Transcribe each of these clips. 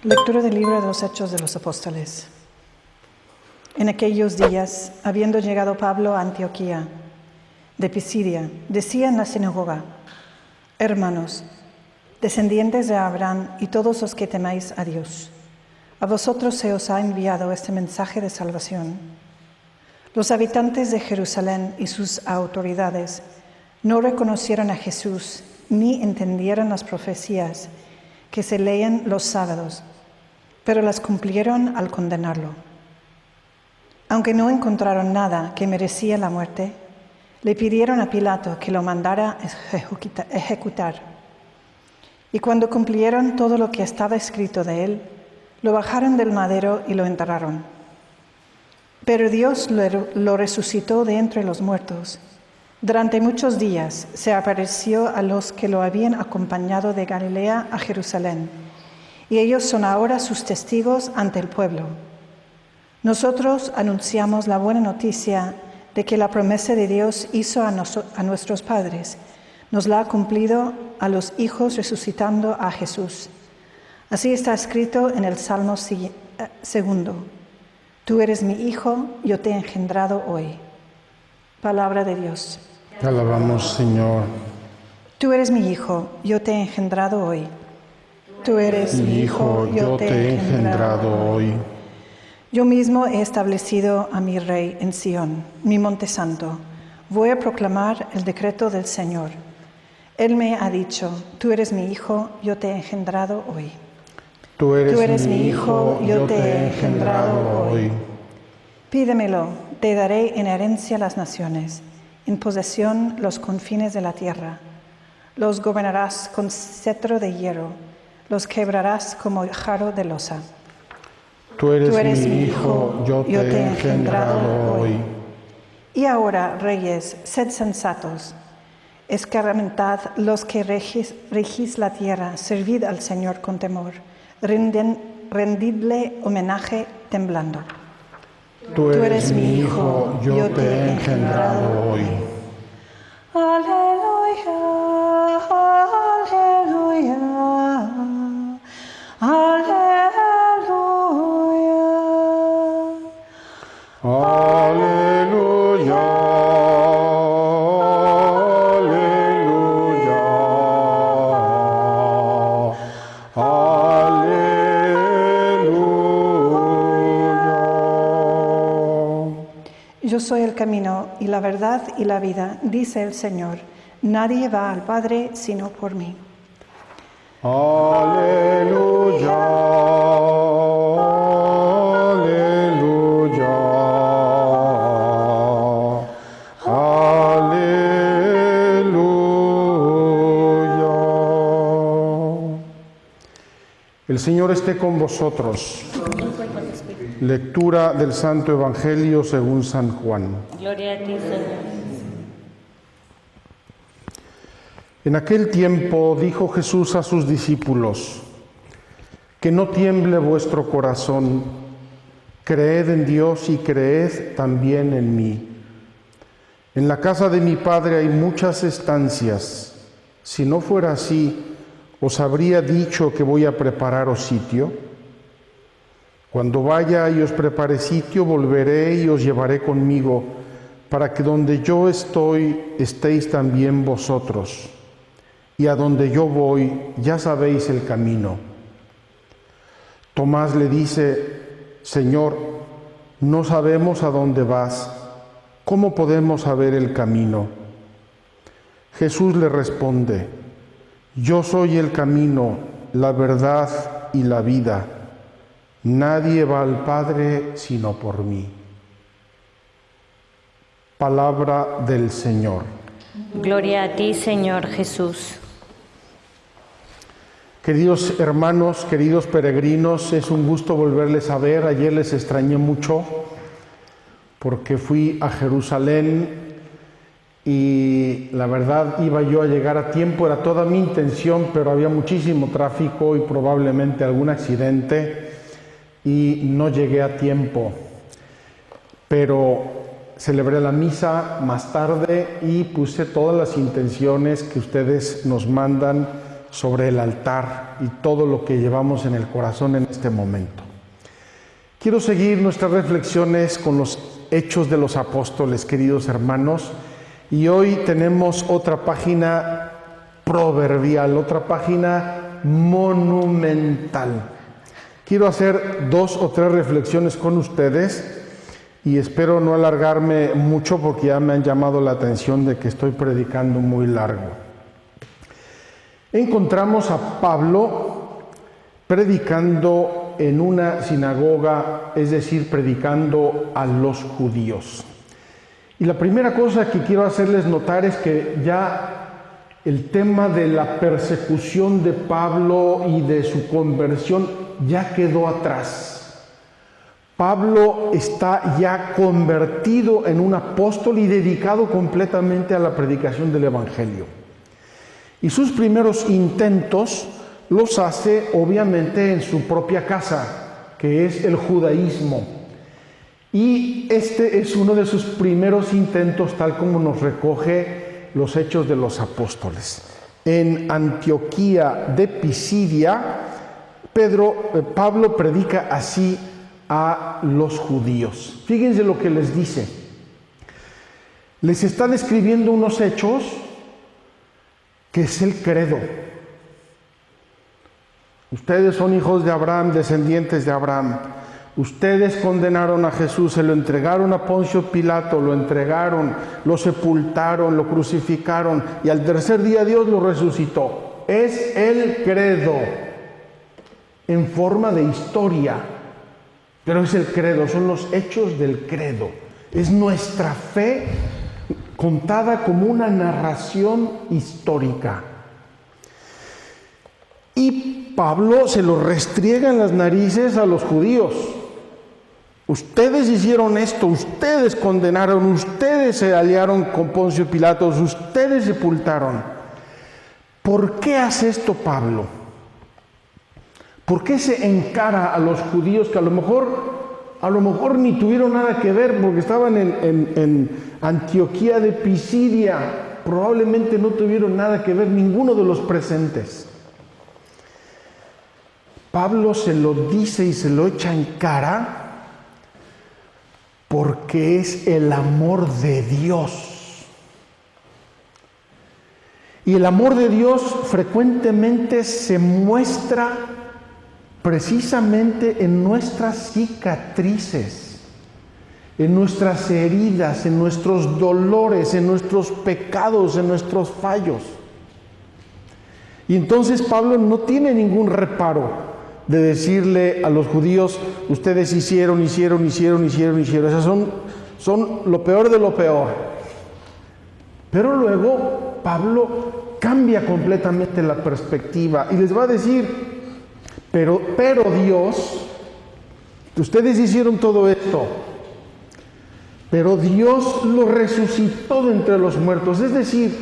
Lectura del libro de los Hechos de los Apóstoles. En aquellos días, habiendo llegado Pablo a Antioquía de Pisidia, decía en la sinagoga: Hermanos, descendientes de Abraham y todos los que temáis a Dios, a vosotros se os ha enviado este mensaje de salvación. Los habitantes de Jerusalén y sus autoridades no reconocieron a Jesús ni entendieron las profecías que se leen los sábados, pero las cumplieron al condenarlo. Aunque no encontraron nada que merecía la muerte, le pidieron a Pilato que lo mandara ejecutar. Y cuando cumplieron todo lo que estaba escrito de él, lo bajaron del madero y lo enterraron. Pero Dios lo resucitó de entre los muertos. Durante muchos días se apareció a los que lo habían acompañado de Galilea a Jerusalén, y ellos son ahora sus testigos ante el pueblo. Nosotros anunciamos la buena noticia de que la promesa de Dios hizo a nuestros padres. Nos la ha cumplido a los hijos resucitando a Jesús. Así está escrito en el Salmo 2. Tú eres mi hijo, yo te he engendrado hoy. Palabra de Dios. Te alabamos, Señor. Tú eres mi hijo, yo te he engendrado hoy. Tú eres mi hijo, yo te he engendrado hoy. Yo mismo he establecido a mi rey en Sión, mi monte santo. Voy a proclamar el decreto del Señor. Él me ha dicho: tú eres mi hijo, yo te he engendrado hoy. Tú eres mi hijo, yo te he engendrado hoy. Pídemelo, te daré en herencia las naciones, en posesión los confines de la tierra. Los gobernarás con cetro de hierro, los quebrarás como jarro de loza. Tú eres mi hijo, yo te he engendrado hoy. Y ahora, reyes, sed sensatos. Escarmentad los que regís la tierra, servid al Señor con temor. Rendidle homenaje temblando. Tú eres mi hijo, yo te he engendrado hoy. Aleluya, aleluya, aleluya. Aleluya, aleluya, aleluya. Yo soy el camino y la verdad y la vida, dice el Señor. Nadie va al Padre sino por mí. Aleluya, aleluya, aleluya. El Señor esté con vosotros. Lectura del Santo Evangelio según San Juan. Gloria a ti, Señor. En aquel tiempo dijo Jesús a sus discípulos: que no tiemble vuestro corazón, creed en Dios y creed también en mí. En la casa de mi Padre hay muchas estancias. Si no fuera así, ¿os habría dicho que voy a prepararos sitio? Cuando vaya y os prepare sitio, volveré y os llevaré conmigo, para que donde yo estoy, estéis también vosotros. Y a donde yo voy, ya sabéis el camino. Tomás le dice: Señor, no sabemos a dónde vas. ¿Cómo podemos saber el camino? Jesús le responde: Yo soy el camino, la verdad y la vida. Nadie va al Padre sino por mí. Palabra del Señor. Gloria a ti, Señor Jesús. Queridos hermanos, queridos peregrinos, es un gusto volverles a ver. Ayer les extrañé mucho porque fui a Jerusalén y la verdad iba yo a llegar a tiempo, era toda mi intención, pero había muchísimo tráfico y probablemente algún accidente y no llegué a tiempo. Pero celebré la misa más tarde y puse todas las intenciones que ustedes nos mandan sobre el altar y todo lo que llevamos en el corazón en este momento. Quiero seguir nuestras reflexiones con los Hechos de los Apóstoles, queridos hermanos, y hoy tenemos otra página proverbial, otra página monumental. Quiero hacer 2 o 3 reflexiones con ustedes y espero no alargarme mucho porque ya me han llamado la atención de que estoy predicando muy largo. Encontramos a Pablo predicando en una sinagoga, es decir, predicando a los judíos. Y la primera cosa que quiero hacerles notar es que ya el tema de la persecución de Pablo y de su conversión ya quedó atrás. Pablo está ya convertido en un apóstol y dedicado completamente a la predicación del Evangelio. Y sus primeros intentos los hace obviamente en su propia casa, que es el judaísmo. Y este es uno de sus primeros intentos, tal como nos recoge los Hechos de los Apóstoles. En Antioquía de Pisidia, Pablo predica así a los judíos. Fíjense lo que les dice. Les está describiendo unos hechos que es el credo. Ustedes son hijos de Abraham, descendientes de Abraham. Ustedes condenaron a Jesús, se lo entregaron a Poncio Pilato, lo entregaron, lo sepultaron, lo crucificaron y al tercer día Dios lo resucitó. Es el credo en forma de historia, pero es el credo, son los hechos del credo. Es nuestra fe contada como una narración histórica. Y Pablo se lo restriega en las narices a los judíos. Ustedes hicieron esto, ustedes condenaron, ustedes se aliaron con Poncio Pilato, ustedes sepultaron. ¿Por qué hace esto Pablo? ¿Por qué se encara a los judíos que a lo mejor ni tuvieron nada que ver porque estaban en Antioquía de Pisidia? Probablemente no tuvieron nada que ver ninguno de los presentes. Pablo se lo dice y se lo echa en cara porque es el amor de Dios. Y el amor de Dios frecuentemente se muestra precisamente en nuestras cicatrices, en nuestras heridas, en nuestros dolores, en nuestros pecados, en nuestros fallos. Y entonces Pablo no tiene ningún reparo de decirle a los judíos, ustedes hicieron. Esas son lo peor de lo peor. Pero luego Pablo cambia completamente la perspectiva y les va a decir, pero Dios, ustedes hicieron todo esto, pero Dios lo resucitó de entre los muertos. Es decir,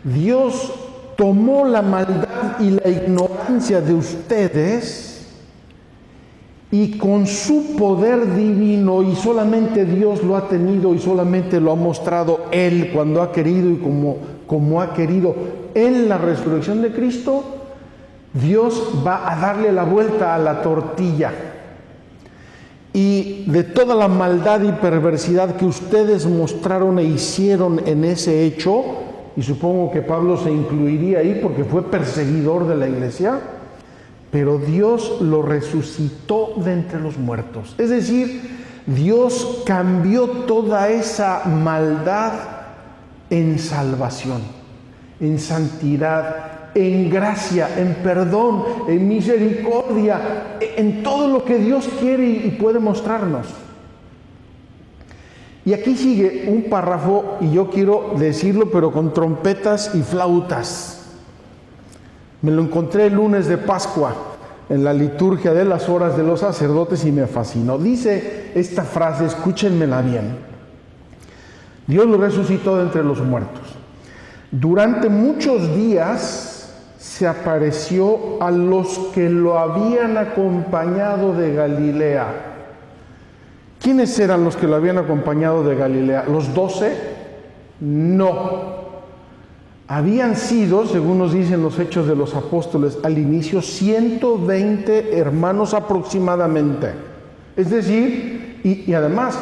Dios tomó la maldad y la ignorancia de ustedes y con su poder divino, y solamente Dios lo ha tenido y solamente lo ha mostrado Él cuando ha querido y como ha querido en la resurrección de Cristo, Dios va a darle la vuelta a la tortilla. Y de toda la maldad y perversidad que ustedes mostraron e hicieron en ese hecho, y supongo que Pablo se incluiría ahí porque fue perseguidor de la iglesia, pero Dios lo resucitó de entre los muertos. Es decir, Dios cambió toda esa maldad en salvación, en santidad, en gracia, en perdón, en misericordia, en todo lo que Dios quiere y puede mostrarnos. Y aquí sigue un párrafo, y yo quiero decirlo, pero con trompetas y flautas. Me lo encontré el lunes de Pascua, en la liturgia de las horas de los sacerdotes, y me fascinó. Dice esta frase, escúchenmela bien. Dios lo resucitó de entre los muertos. Durante muchos días se apareció a los que lo habían acompañado de Galilea. ¿Quiénes eran los que lo habían acompañado de Galilea? ¿Los 12? No. habían sido, según nos dicen los Hechos de los Apóstoles, al inicio 120 hermanos aproximadamente. Es decir, y además,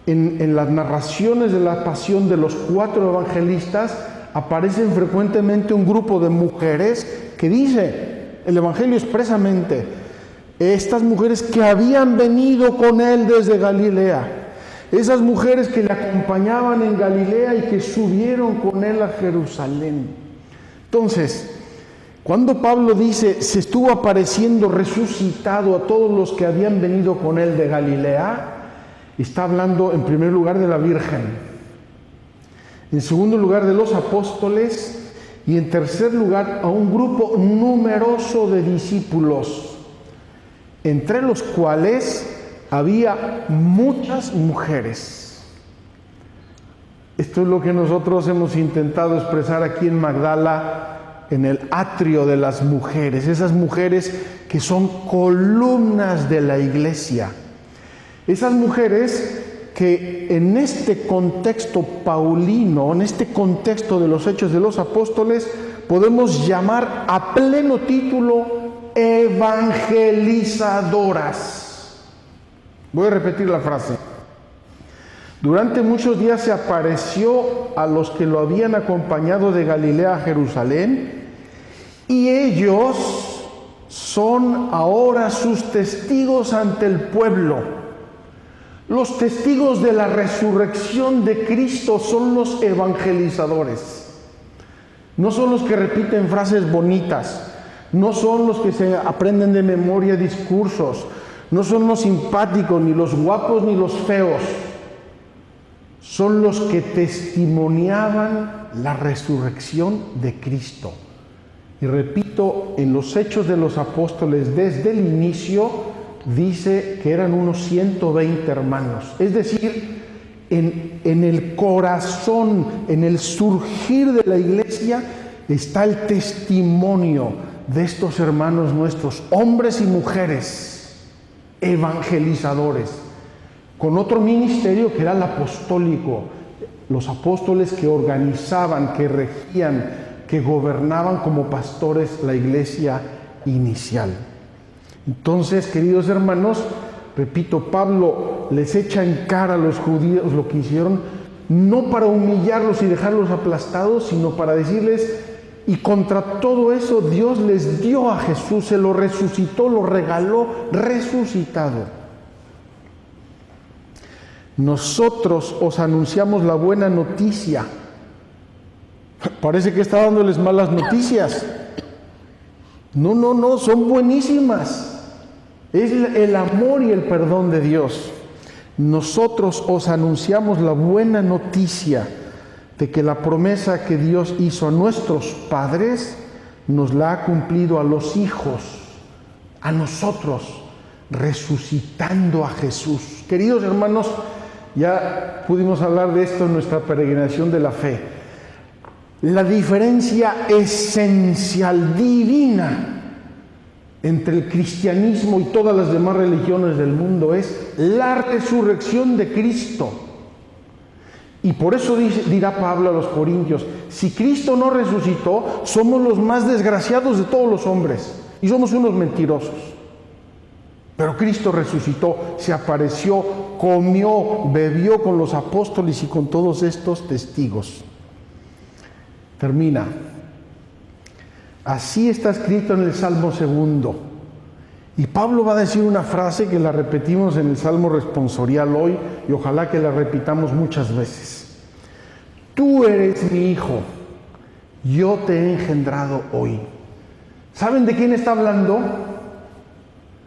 en las narraciones de la pasión de los 4 evangelistas, aparecen frecuentemente un grupo de mujeres que dice el Evangelio expresamente, estas mujeres que habían venido con él desde Galilea, esas mujeres que le acompañaban en Galilea y que subieron con él a Jerusalén. Entonces, cuando Pablo dice, se estuvo apareciendo resucitado a todos los que habían venido con él de Galilea, está hablando en primer lugar de la Virgen, en segundo lugar de los apóstoles y en tercer lugar a un grupo numeroso de discípulos, entre los cuales había muchas mujeres. Esto es lo que nosotros hemos intentado expresar aquí en Magdala, en el atrio de las mujeres, esas mujeres que son columnas de la iglesia, esas mujeres que en este contexto paulino, en este contexto de los Hechos de los Apóstoles, podemos llamar a pleno título evangelizadoras. Voy a repetir la frase. Durante muchos días se apareció a los que lo habían acompañado de Galilea a Jerusalén, y ellos son ahora sus testigos ante el pueblo. Los testigos de la resurrección de Cristo son los evangelizadores. No son los que repiten frases bonitas, no son los que se aprenden de memoria discursos, no son los simpáticos, ni los guapos, ni los feos. Son los que testimoniaban la resurrección de Cristo. Y repito, en los Hechos de los Apóstoles, desde el inicio, dice que eran unos 120 hermanos. Es decir, en el corazón, en el surgir de la iglesia, está el testimonio de estos hermanos nuestros, hombres y mujeres, evangelizadores, con otro ministerio que era el apostólico, los apóstoles que organizaban, que regían, que gobernaban como pastores la iglesia inicial. Entonces, queridos hermanos, repito, Pablo les echa en cara a los judíos lo que hicieron, no para humillarlos y dejarlos aplastados, sino para decirles, y contra todo eso Dios les dio a Jesús, se lo resucitó, lo regaló resucitado. Nosotros os anunciamos la buena noticia. Parece que está dándoles malas noticias. No, son buenísimas. Es el amor y el perdón de Dios. Nosotros os anunciamos la buena noticia de que la promesa que Dios hizo a nuestros padres nos la ha cumplido a los hijos, a nosotros, resucitando a Jesús. Queridos hermanos, ya pudimos hablar de esto en nuestra peregrinación de la fe. La diferencia esencial, divina, entre el cristianismo y todas las demás religiones del mundo es la resurrección de Cristo. Y por eso dirá Pablo a los Corintios, si Cristo no resucitó, somos los más desgraciados de todos los hombres y somos unos mentirosos. Pero Cristo resucitó, se apareció, comió, bebió con los apóstoles y con todos estos testigos. Termina. Así está escrito en el Salmo 2. Y Pablo va a decir una frase que la repetimos en el Salmo responsorial hoy y ojalá que la repitamos muchas veces. Tú eres mi hijo, yo te he engendrado hoy. ¿Saben de quién está hablando?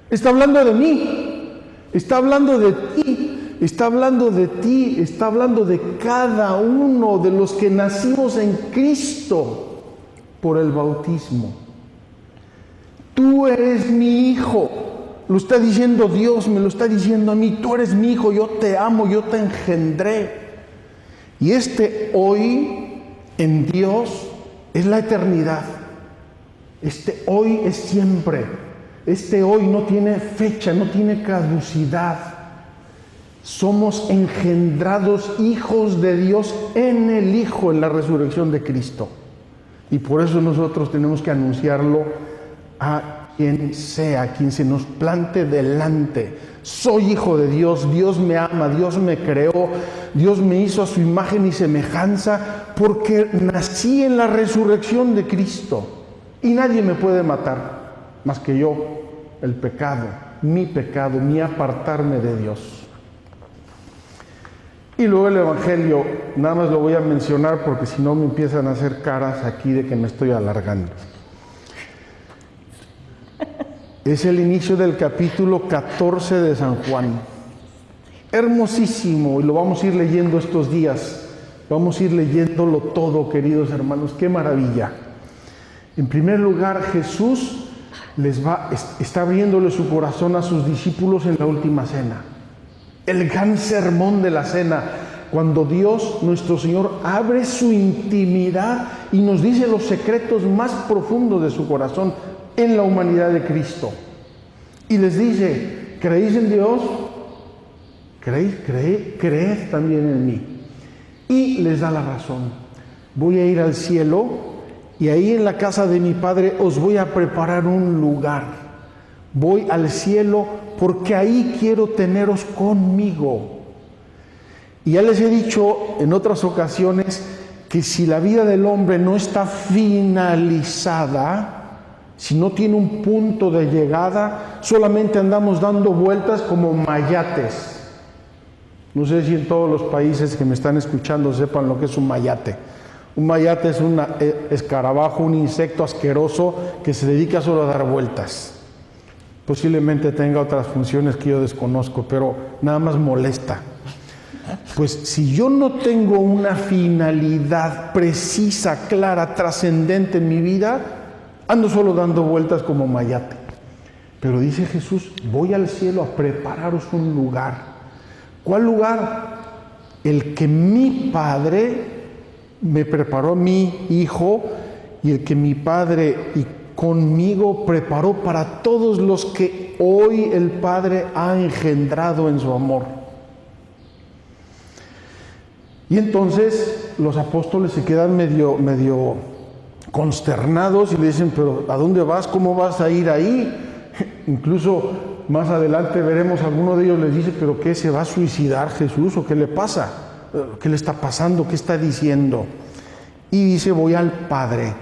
Está hablando de mí, está hablando de ti, está hablando de ti, está hablando de cada uno de los que nacimos en Cristo por el bautismo. Tú eres mi hijo, lo está diciendo Dios, me lo está diciendo a mí, tú eres mi hijo, yo te amo, yo te engendré. Y este hoy en Dios es la eternidad, este hoy es siempre, este hoy no tiene fecha, no tiene caducidad. Somos engendrados hijos de Dios en el Hijo, en la resurrección de Cristo. Y por eso nosotros tenemos que anunciarlo a quien sea, a quien se nos plante delante. Soy hijo de Dios, Dios me ama, Dios me creó, Dios me hizo a su imagen y semejanza porque nací en la resurrección de Cristo. Y nadie me puede matar más que yo, el pecado, mi apartarme de Dios. Y luego el Evangelio, nada más lo voy a mencionar porque si no me empiezan a hacer caras aquí de que me estoy alargando. Es el inicio del capítulo 14 de San Juan. Hermosísimo, y lo vamos a ir leyendo estos días. Vamos a ir leyéndolo todo, queridos hermanos. ¡Qué maravilla! En primer lugar, Jesús está abriéndole su corazón a sus discípulos en la última cena. El gran sermón de la cena, cuando Dios, nuestro Señor, abre su intimidad y nos dice los secretos más profundos de su corazón en la humanidad de Cristo. Y les dice, ¿creéis en Dios? Creed también en mí. Y les da la razón. Voy a ir al cielo y ahí en la casa de mi Padre os voy a preparar un lugar. Voy al cielo porque ahí quiero teneros conmigo. Y ya les he dicho en otras ocasiones que si la vida del hombre no está finalizada, si no tiene un punto de llegada, solamente andamos dando vueltas como mayates. No sé si en todos los países que me están escuchando sepan lo que es un mayate. Un mayate es un escarabajo, un insecto asqueroso que se dedica solo a dar vueltas. Posiblemente tenga otras funciones que yo desconozco, pero nada más molesta. Pues si yo no tengo una finalidad precisa, clara, trascendente en mi vida, ando solo dando vueltas como mayate. Pero dice Jesús, voy al cielo a prepararos un lugar. ¿Cuál lugar? El que mi Padre me preparó a mi Hijo y el que mi Padre y conmigo preparó para todos los que hoy el Padre ha engendrado en su amor. Y entonces los apóstoles se quedan medio consternados y le dicen, pero ¿a dónde vas? ¿Cómo vas a ir ahí? Incluso más adelante veremos, alguno de ellos les dice, pero ¿qué, se va a suicidar Jesús o qué le pasa? ¿Qué le está pasando? ¿Qué está diciendo? Y dice, voy al Padre.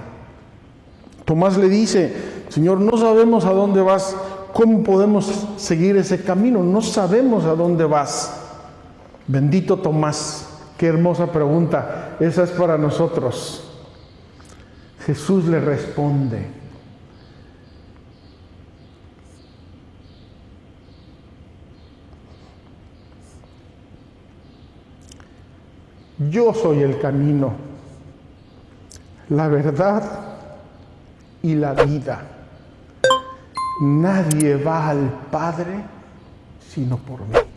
Tomás le dice, Señor, no sabemos a dónde vas, ¿cómo podemos seguir ese camino? No sabemos a dónde vas. Bendito Tomás, qué hermosa pregunta, esa es para nosotros. Jesús le responde, yo soy el camino, la verdad y la vida. Nadie va al Padre sino por mí.